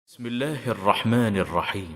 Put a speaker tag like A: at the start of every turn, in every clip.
A: بسم الله الرحمن الرحيم.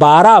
B: 12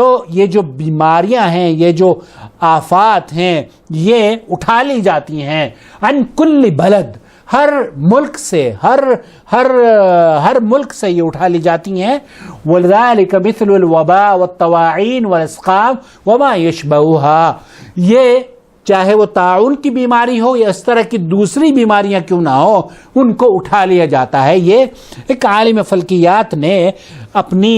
B: تو یہ جو بیماریاں ہیں، یہ جو آفات ہیں، یہ اٹھا لی جاتی ہیں عن کل بلد، ہر ملک سے، ہر ملک سے یہ اٹھا لی جاتی ہیں. وَلذَلِكَ مِثْلُ الْوَبَاءِ وَالطَّوَاعِينِ وَالْأَسْقَامِ وَمَا يَشْبَهُهَا، یہ چاہے وہ طاعون کی بیماری ہو یا اس طرح کی دوسری بیماریاں کیوں نہ ہو، ان کو اٹھا لیا جاتا ہے. یہ ایک عالم فلکیات نے اپنی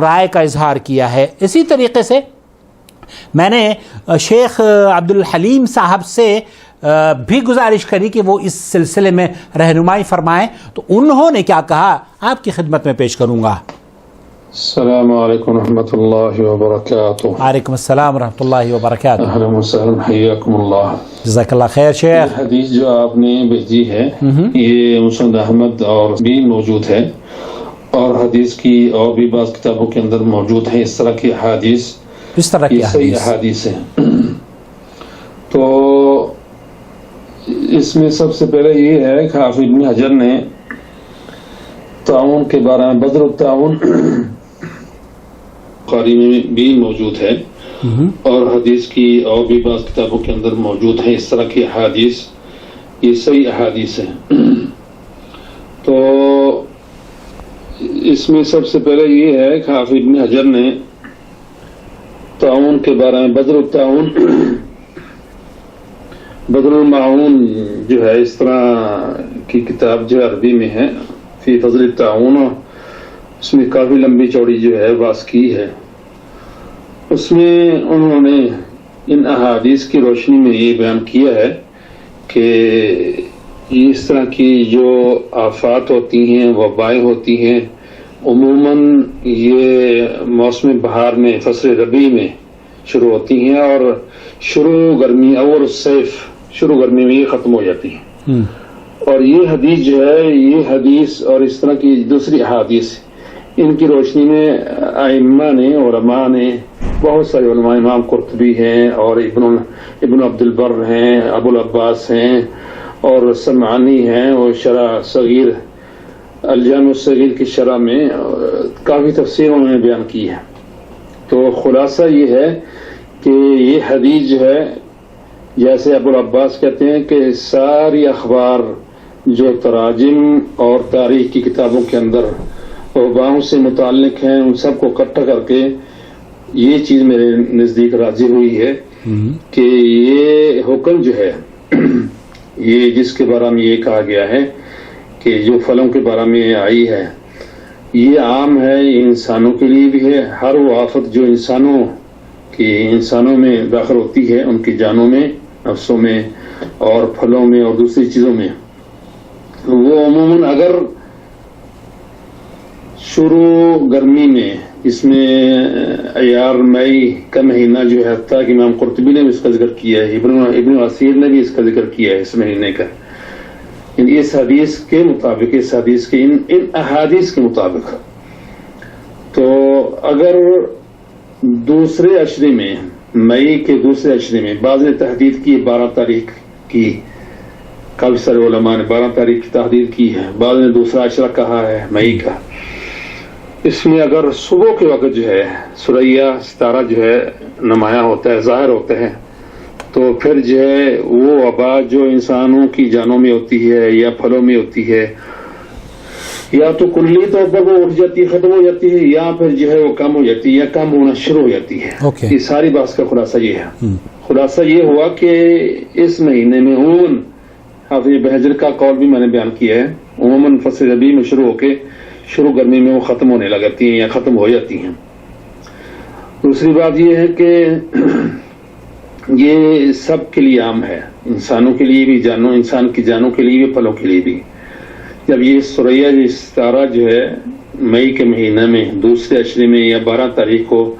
B: رائے کا اظہار کیا ہے. اسی طریقے سے میں نے شیخ عبدالحلیم صاحب سے بھی گزارش کری کہ وہ اس سلسلے میں رہنمائی فرمائیں، تو انہوں نے کیا کہا آپ کی خدمت میں پیش کروں گا.
C: السلام علیکم ورحمۃ اللہ وبرکاتہ.
B: وعلیکم السلام ورحمۃ اللہ وبرکاتہ.
C: اہلا وسہلا، حیاکم اللہ.
B: جزاک اللہ خیر شیخ.
C: یہ حدیث جو آپ نے بھیجی ہے یہ مسند احمد اور بھی موجود ہے، اور حدیث کی اور بھی بعض کتابوں کے اندر موجود ہیں اس طرح کی احادیث.
B: اس طرح کی
C: صحیح احادیث ہیں. تو اس میں سب سے پہلے یہ ہے کہ حافظ ابن حجر نے تعاون کے بارے میں، بدر التعاون بخاری میں بھی موجود ہے اور حدیث کی اور بھی بعض کتابوں کے اندر موجود ہیں اس طرح کی احادیث. یہ صحیح احادیث ہیں. تو اس میں سب سے پہلے یہ ہے کہ حافظ ابن حجر نے تعاون کے بارے میں، بدر التعاون، بدر المعون جو ہے اس طرح کی کتاب جو عربی میں ہے فی فضل التعاون، اس میں کافی لمبی چوڑی جو ہے بات کی ہے. اس میں انہوں نے ان احادیث کی روشنی میں یہ بیان کیا ہے کہ اس طرح کی جو آفات ہوتی ہیں، وبائیں ہوتی ہیں، عموماً یہ موسم بہار میں، فصل ربیع میں شروع ہوتی ہیں، اور شروع گرمی، اول الصیف، شروع گرمی میں یہ ختم ہو جاتی ہیں. اور یہ حدیث جو ہے، یہ حدیث اور اس طرح کی دوسری احادیث، ان کی روشنی میں ائمہ نے، علماء نے، بہت سارے علماء، امام قرطبی ہیں اور ابن عبد البر ہیں، ابو العباس ہیں اور سمعانی ہیں، اور شرح صغیر، الجامع الصغیر کی شرح میں کافی تفسیر انہوں نے بیان کی ہے. تو خلاصہ یہ ہے کہ یہ حدیث جو ہے، جیسے ابو العباس کہتے ہیں کہ ساری اخبار جو تراجم اور تاریخ کی کتابوں کے اندر وباؤں سے متعلق ہیں، ان سب کو اکٹھا کر کے یہ چیز میرے نزدیک راضی ہوئی ہے کہ یہ حکم جو ہے، یہ جس کے بارے میں یہ کہا گیا ہے کہ جو پھلوں کے بارے میں آئی ہے، یہ عام ہے، انسانوں کے لیے بھی ہے. ہر وہ آفت جو انسانوں میں داخل ہوتی ہے، ان کی جانوں میں، نفسوں میں اور پھلوں میں اور دوسری چیزوں میں، وہ عموماً اگر شروع گرمی میں، اس میں ایار مئی کا مہینہ جو ہے، حتیٰ کہ امام قرطبی نے بھی اس کا ذکر کیا ہے، ابن عثیر نے بھی اس کا ذکر کیا ہے اس مہینے کا، اس حدیث کے مطابق، اس حدیث کے ان احادیث کے مطابق. تو اگر دوسرے عشرے میں، مئی کے دوسرے عشرے میں، بعض نے تحدید کی 12 تاریخ کی، کافی سارے علماء نے 12 تاریخ کی تحدید کی ہے، بعض نے دوسرا عشرہ کہا ہے مئی کا. اس میں اگر صبح کے وقت جو ہے ثریا، ستارہ جو ہے نمایاں ہوتا ہے، ظاہر ہوتا ہے، تو پھر جو ہے وہ وبا جو انسانوں کی جانوں میں ہوتی ہے یا پھلوں میں ہوتی ہے، یا تو کلی طور پر وہ اٹھ جاتی ہے، ختم ہو جاتی ہے، یا پھر جو ہے وہ کم ہو جاتی ہے یا کم ہونا شروع ہو جاتی ہے. یہ ساری بات کا خلاصہ یہ ہے. خلاصہ یہ ہوا کہ اس مہینے میں عموماً، حافظ ابن حجر کا قول بھی میں نے بیان کیا ہے، عموماً فصل ربیع میں شروع ہو کے شروع گرمی میں وہ ختم ہونے لگتی ہیں یا ختم ہو جاتی ہیں. دوسری بات یہ ہے کہ یہ سب کے لیے عام ہے، انسانوں کے لیے بھی، انسان کی جانوں کے لیے بھی، پھلوں کے لیے بھی. جب یہ ثریا، یہ ستارہ جو ہے مئی کے مہینہ میں دوسرے عشرے میں یا 12 تاریخ کو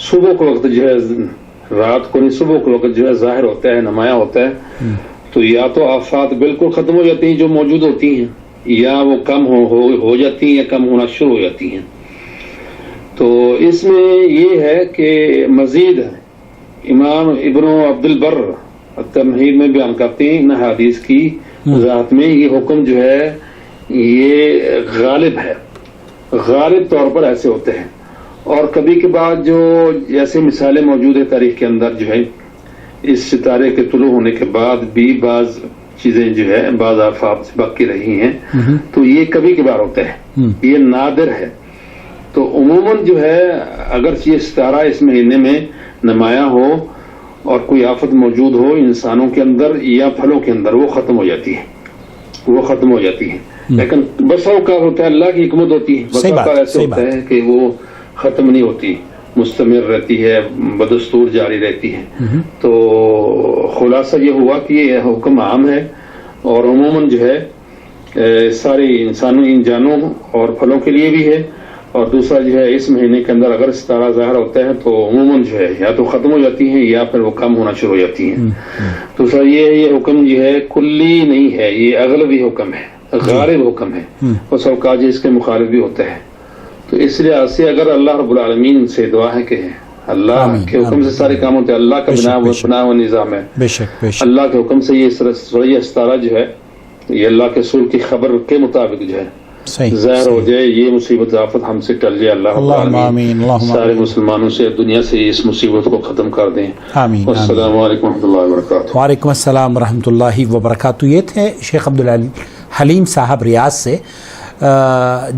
C: صبح کے وقت جو ہے، رات کو نہیں، صبح کے وقت جو ہے ظاہر ہوتا ہے، نمایاں ہوتا ہے، تو یا تو آفات بالکل ختم ہو جاتی ہیں جو موجود ہوتی ہیں، یا وہ کم ہو جاتی ہیں یا کم ہونا شروع ہو جاتی ہیں. تو اس میں یہ ہے کہ مزید امام ابن عبد البر تمہید میں بیان کرتے ہیں ان حدیث کی وضاحت میں، یہ حکم جو ہے یہ غالب ہے، غالب طور پر ایسے ہوتے ہیں. اور کبھی کبھار جو ایسے مثالیں موجود ہیں تاریخ کے اندر جو ہے اس ستارے کے طلوع ہونے کے بعد بھی بعض چیزیں جو ہے بعض آفات سے باقی رہی ہیں، تو یہ کبھی کبھار ہوتا ہے، یہ نادر ہے۔ تو عموماً جو ہے اگر یہ ستارہ اس مہینے میں نمایاں ہو اور کوئی آفت موجود ہو انسانوں کے اندر یا پھلوں کے اندر، وہ ختم ہو جاتی ہے، لیکن بس اوقات ہوتا ہے اللہ کی حکمت ہوتی ہے، بس اوقات ایسے ہوتا ہے کہ وہ ختم نہیں ہوتی، مستمر رہتی ہے، بدستور جاری رہتی ہے۔ تو خلاصہ یہ ہوا کہ یہ حکم عام ہے اور عموماً جو ہے سارے انسانوں ان جانوں اور پھلوں کے لیے بھی ہے، اور دوسرا جو ہے اس مہینے کے اندر اگر ستارہ ظاہر ہوتا ہے تو عموماً جو ہے یا تو ختم ہو جاتی ہیں یا پھر وہ کم ہونا شروع ہو جاتی ہیں۔ دوسرا یہ حکم جو ہے کلی نہیں ہے، یہ اغلبی حکم ہے، غالب حکم ہے، اور اوقات اس کے مخالف بھی ہوتا ہے۔ تو اس لحاظ سے اگر اللہ رب العالمین سے دعا ہے کہ اللہ کے حکم سے سارے کام ہوتے ہیں، اللہ کا بنا و نظام ہے، اللہ کے حکم سے یہ ستارہ جو ہے یہ اللہ کے رسول کی خبر کے مطابق جو ہے ظاہر ہو جائے، یہ مصیبت آفت ہم سے ٹل جائے، اللہ رب العالمین سارے مسلمانوں سے دنیا سے اس مصیبت کو ختم کر دیں۔ السلام علیکم ورحمۃ اللہ وبرکاتہ۔
B: وعلیکم السلام ورحمۃ اللہ وبرکاتہ۔ یہ تھے شیخ عبدالحلیم صاحب ریاض سے،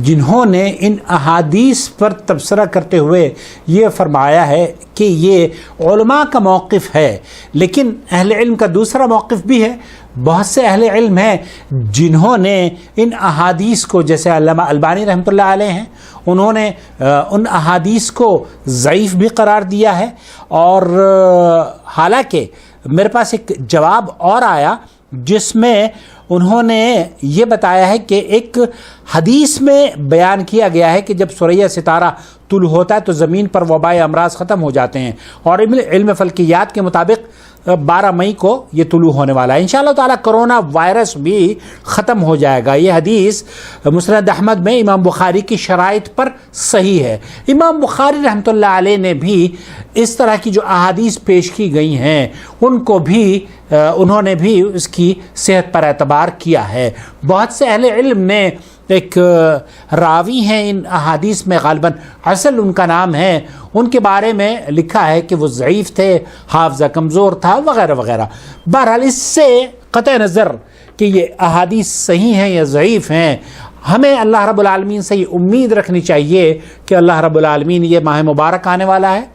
B: جنہوں نے ان احادیث پر تبصرہ کرتے ہوئے یہ فرمایا ہے کہ یہ علماء کا موقف ہے، لیکن اہل علم کا دوسرا موقف بھی ہے۔ بہت سے اہل علم ہیں جنہوں نے ان احادیث کو، جیسے علامہ البانی رحمۃ اللہ علیہ ہیں، انہوں نے ان احادیث کو ضعیف بھی قرار دیا ہے، اور حالانکہ میرے پاس ایک جواب اور آیا جس میں انہوں نے یہ بتایا ہے کہ ایک حدیث میں بیان کیا گیا ہے کہ جب ثریا ستارہ طلوع ہوتا ہے تو زمین پر وبائی امراض ختم ہو جاتے ہیں، اور علم فلکیات کے مطابق 12 مئی کو یہ طلوع ہونے والا ہے۔ انشاءاللہ تعالیٰ کرونا وائرس بھی ختم ہو جائے گا۔ یہ حدیث مسند احمد میں امام بخاری کی شرائط پر صحیح ہے۔ امام بخاری رحمۃ اللہ علیہ نے بھی اس طرح کی جو احادیث پیش کی گئی ہیں ان کو بھی انہوں نے بھی اس کی صحت پر اعتبار کیا ہے۔ بہت سے اہل علم نے، ایک راوی ہیں ان احادیث میں، غالباً اصل ان کا نام ہے، ان کے بارے میں لکھا ہے کہ وہ ضعیف تھے، حافظہ کمزور تھا وغیرہ وغیرہ۔ بہرحال اس سے قطع نظر کہ یہ احادیث صحیح ہیں یا ضعیف ہیں، ہمیں اللہ رب العالمین سے یہ امید رکھنی چاہیے کہ اللہ رب العالمین، یہ ماہ مبارک آنے والا ہے،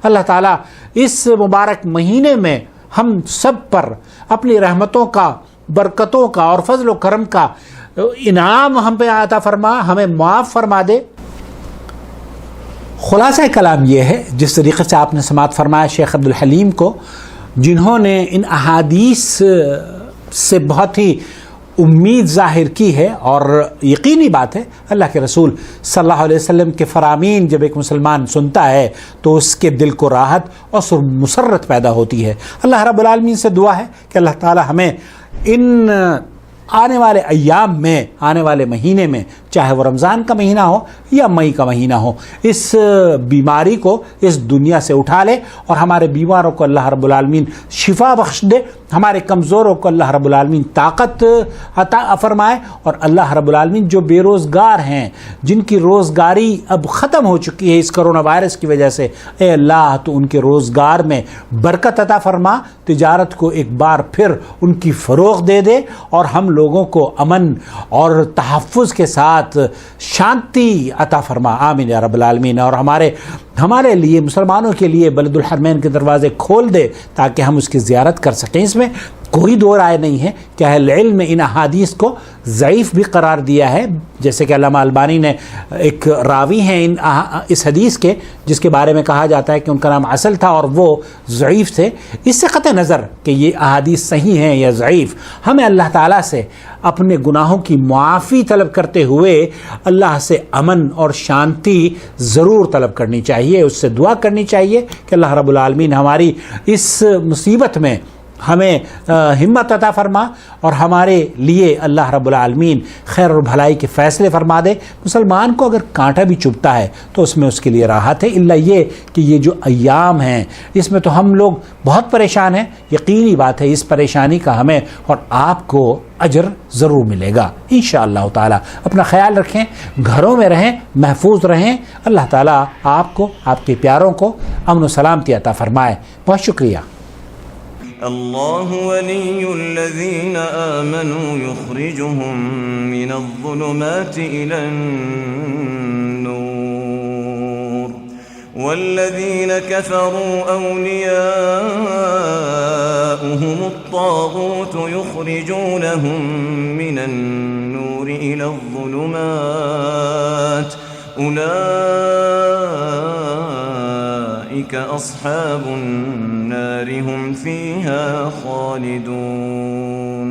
B: اللہ تعالیٰ اس مبارک مہینے میں ہم سب پر اپنی رحمتوں کا، برکتوں کا اور فضل و کرم کا انعام ہم پہ عطا فرما، ہمیں معاف فرما دے۔ خلاصہ کلام یہ ہے، جس طریقے سے آپ نے سماعت فرمایا شیخ عبدالحلیم کو، جنہوں نے ان احادیث سے بہت ہی امید ظاہر کی ہے، اور یقینی بات ہے اللہ کے رسول صلی اللہ علیہ وسلم کے فرامین جب ایک مسلمان سنتا ہے تو اس کے دل کو راحت اور مسرت پیدا ہوتی ہے۔ اللہ رب العالمین سے دعا ہے کہ اللہ تعالی ہمیں ان آنے والے ایام میں، آنے والے مہینے میں، چاہے وہ رمضان کا مہینہ ہو یا مئی کا مہینہ ہو، اس بیماری کو اس دنیا سے اٹھا لے، اور ہمارے بیماروں کو اللہ رب العالمین شفا بخش دے، ہمارے کمزوروں کو اللہ رب العالمین طاقت عطا فرمائے، اور اللہ رب العالمین جو بے روزگار ہیں، جن کی روزگاری اب ختم ہو چکی ہے اس کرونا وائرس کی وجہ سے، اے اللہ تو ان کے روزگار میں برکت عطا فرما، تجارت کو ایک بار پھر ان کی فروغ دے دے، اور ہم لوگوں کو امن اور تحفظ کے ساتھ شانتی عطا فرما، آمین یا رب العالمین۔ اور ہمارے لیے، مسلمانوں کے لیے بلد الحرمین کے دروازے کھول دے تاکہ ہم اس کی زیارت کر سکیں۔ اس میں کوئی دو رائے نہیں ہے کہ اہل علم نے ان احادیث کو ضعیف بھی قرار دیا ہے، جیسے کہ علامہ البانی نے ایک راوی ہیں اس حدیث کے جس کے بارے میں کہا جاتا ہے کہ ان کا نام اصل تھا اور وہ ضعیف تھے۔ اس سے قطع نظر کہ یہ احادیث صحیح ہیں یا ضعیف، ہمیں اللہ تعالیٰ سے اپنے گناہوں کی معافی طلب کرتے ہوئے اللہ سے امن اور شانتی ضرور طلب کرنی چاہیے، اس سے دعا کرنی چاہیے کہ اللہ رب العالمین ہماری اس مصیبت میں ہمیں ہمت عطا فرما، اور ہمارے لیے اللہ رب العالمین خیر اور بھلائی کے فیصلے فرما دے۔ مسلمان کو اگر کانٹا بھی چبھتا ہے تو اس میں اس کے لیے راحت ہے، الا یہ کہ یہ جو ایام ہیں اس میں تو ہم لوگ بہت پریشان ہیں۔ یقینی بات ہے اس پریشانی کا ہمیں اور آپ کو اجر ضرور ملے گا انشاءاللہ تعالی. اپنا خیال رکھیں, گھروں میں رہیں, محفوظ رہیں. اللہ تعالیٰ آپ کو, آپ کے پیاروں کو امن و سلامتی عطا فرمائے. بہت شکریہ.
D: اللہ ولی الذین آمنوا یخرجهم من الظلمات إلى النور والذین كفروا أولیاؤهم الطاغوت یخرجونهم من النور إلى الظلمات أولئك أصحاب النار هم فيها خالدون.